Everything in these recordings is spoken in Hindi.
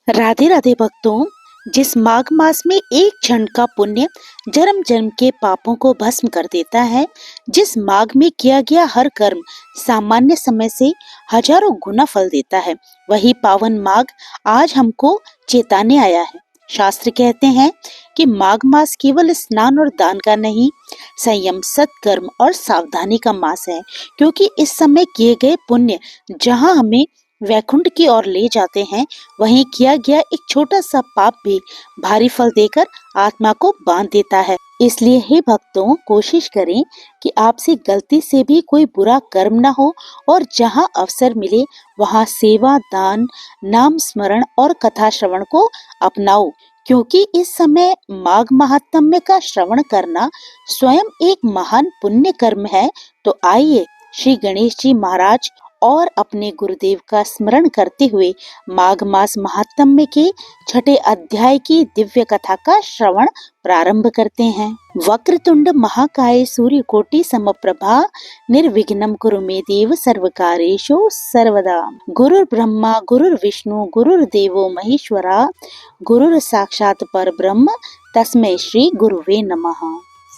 राधे राधे भक्तों। जिस माघ मास में एक क्षण का पुण्य जन्म जन्म के पापों को भस्म कर देता है, जिस माघ में किया गया हर कर्म सामान्य समय से हजारों गुना फल देता है, वही पावन माघ आज हमको चेताने आया है। शास्त्र कहते हैं कि माघ मास केवल स्नान और दान का नहीं, संयम, सत्कर्म और सावधानी का मास है, क्योंकि इस समय किए गए पुण्य जहां हमें वैकुंठ की ओर ले जाते हैं, वहीं किया गया एक छोटा सा पाप भी भारी फल देकर आत्मा को बांध देता है। इसलिए हे भक्तों, कोशिश करें कि आपसे गलती से भी कोई बुरा कर्म ना हो और जहां अवसर मिले वहां सेवा, दान, नाम स्मरण और कथा श्रवण को अपनाओ, क्योंकि इस समय माघ महात्म्य का श्रवण करना स्वयं एक महान पुण्य कर्म है। तो आइए श्री गणेश जी महाराज और अपने गुरुदेव का स्मरण करते हुए माघ मास महात्म्य के छठे अध्याय की दिव्य कथा का श्रवण प्रारंभ करते हैं। वक्रतुंड महाकाय सूर्यकोटि समप्रभा निर्विघ्नं कुरु मे देव सर्वकार्येषु सर्वदा। गुरुर् ब्रह्मा गुरुर्विष्णु गुरुर्देवो महेश्वरा गुरुर् साक्षात् परब्रह्म तस्मै श्री गुरुवे नमः।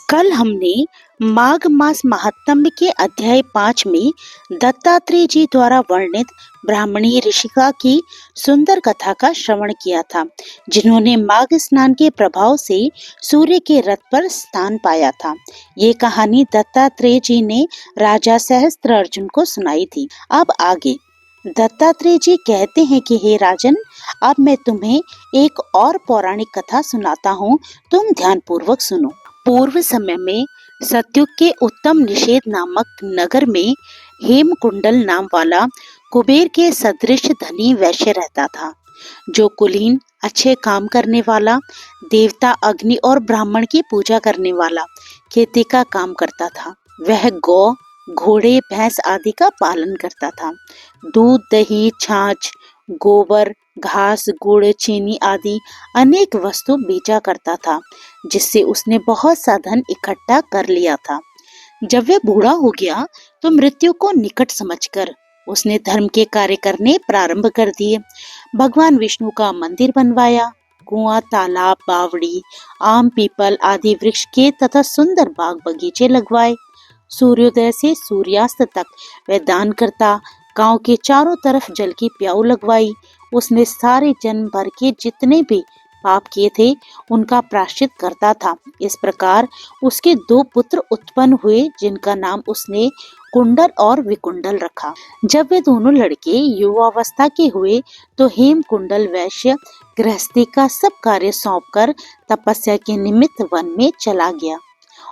कल हमने माघ मास महात्म्य के अध्याय 5 में दत्तात्रेय जी द्वारा वर्णित ब्राह्मणी ऋषिका की सुंदर कथा का श्रवण किया था, जिन्होंने माघ स्नान के प्रभाव से सूर्य के रथ पर स्थान पाया था। ये कहानी दत्तात्रेय जी ने राजा सहस्त्रार्जुन को सुनाई थी। अब आगे दत्तात्रेय जी कहते हैं कि हे राजन, अब मैं तुम्हें एक और पौराणिक कथा सुनाता हूँ, तुम ध्यान पूर्वक सुनो। पूर्व समय में सत्युग के उत्तम निषेध नामक नगर में हेमकुंडल नाम वाला कुबेर के सदृश धनी वैश्य रहता था, जो कुलीन, अच्छे काम करने वाला, देवता अग्नि और ब्राह्मण की पूजा करने वाला, खेती का काम करता था। वह गौ, घोड़े, भैंस आदि का पालन करता था। दूध, दही, छाछ, गोबर, घास, गुड़, चीनी आदि अनेक वस्तु बेचा करता था, जिससे उसने बहुत सा धन इकट्ठा कर लिया था। जब वह बूढ़ा हो गया तो मृत्यु को निकट समझकर उसने धर्म के कार्य करने प्रारंभ कर दिए। भगवान विष्णु का मंदिर बनवाया, कुआं, तालाब, बावड़ी, आम, पीपल आदि वृक्ष के तथा सुंदर बाग बगीचे लगवाए। सूर्योदय से सूर्यास्त तक वह दान करता, गांव के चारों तरफ जल की प्याऊ लगवाई। उसने सारे जन्म भर के जितने भी पाप किए थे उनका प्रायश्चित करता था। इस प्रकार उसके 2 पुत्र उत्पन्न हुए, जिनका नाम उसने कुंडल और विकुंडल रखा। जब वे दोनों लड़के युवावस्था के हुए तो हेमकुंडल वैश्य गृहस्थी का सब कार्य सौंपकर तपस्या के निमित्त वन में चला गया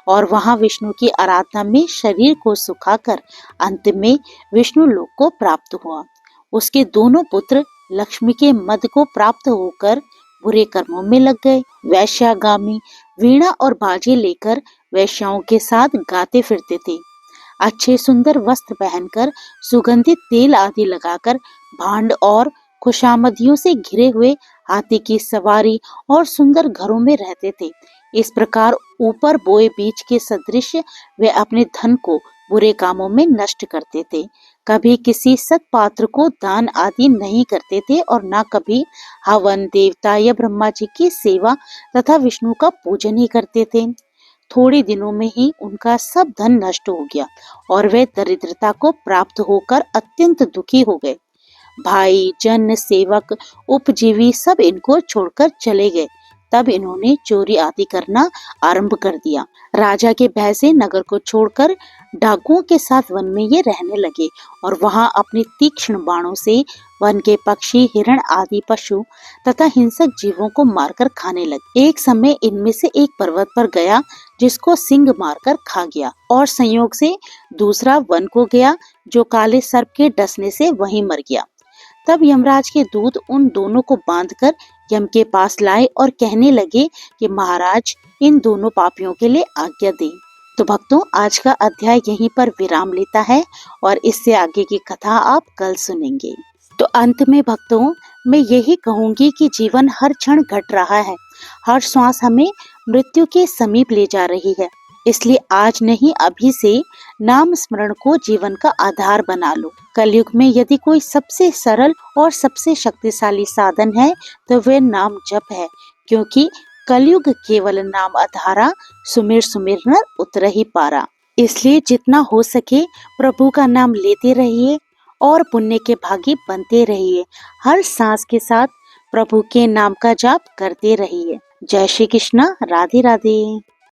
और वहां विष्णु की आराधना में शरीर को सुखाकर अंत में विष्णु लोक को प्राप्त हुआ। उसके दोनों पुत्र लक्ष्मी के मद को प्राप्त होकर बुरे कर्मों में लग गए। वैश्यागामी वीणा और बाजे लेकर वैश्याओं के साथ गाते फिरते थे। अच्छे सुंदर वस्त्र पहनकर, सुगंधित तेल आदि लगाकर, भांड और खुशामदियों से घिरे हुए हाथी की सवारी और सुंदर घरों में रहते थे। इस प्रकार ऊपर बोए बीज के सदृश वे अपने धन को बुरे कामों में नष्ट करते थे। कभी किसी सत्पात्र को दान आदि नहीं करते थे और न कभी हवन, देवता या ब्रह्मा जी की सेवा तथा विष्णु का पूजन ही करते थे। थोड़े दिनों में ही उनका सब धन नष्ट हो गया और वे दरिद्रता को प्राप्त होकर अत्यंत दुखी हो गए। भाई, जन, सेवक, उपजीवी सब इनको छोड़कर चले गए। तब इन्होंने चोरी आदि करना आरंभ कर दिया। राजा के भय से नगर को छोड़कर डाकुओं के साथ वन में ये रहने लगे और वहां अपने तीक्ष्ण बाणों से वन के पक्षी, हिरण आदि पशु तथा हिंसक जीवों को मारकर खाने लगे। एक समय इनमें से एक पर्वत पर गया, जिसको सिंह मारकर खा गया, और संयोग से दूसरा वन को गया, जो काले सर्प के डसने से वहीं मर गया। तब यमराज के दूत उन दोनों को बांधकर यम के पास लाए और कहने लगे कि महाराज, इन दोनों पापियों के लिए आज्ञा दें। तो भक्तों, आज का अध्याय यहीं पर विराम लेता है और इससे आगे की कथा आप कल सुनेंगे। तो अंत में भक्तों, मैं यही कहूंगी कि जीवन हर क्षण घट रहा है, हर श्वास हमें मृत्यु के समीप ले जा रही है। इसलिए आज नहीं अभी से नाम स्मरण को जीवन का आधार बना लो। कलयुग में यदि कोई सबसे सरल और सबसे शक्तिशाली साधन है तो वह नाम जप है, क्योंकि कलयुग केवल नाम आधारा, सुमिर सुमिर नर उतर ही पारा। इसलिए जितना हो सके प्रभु का नाम लेते रहिए और पुण्य के भागी बनते रहिए। हर सांस के साथ प्रभु के नाम का जाप करते रहिए। जय श्री कृष्णा। राधे राधे।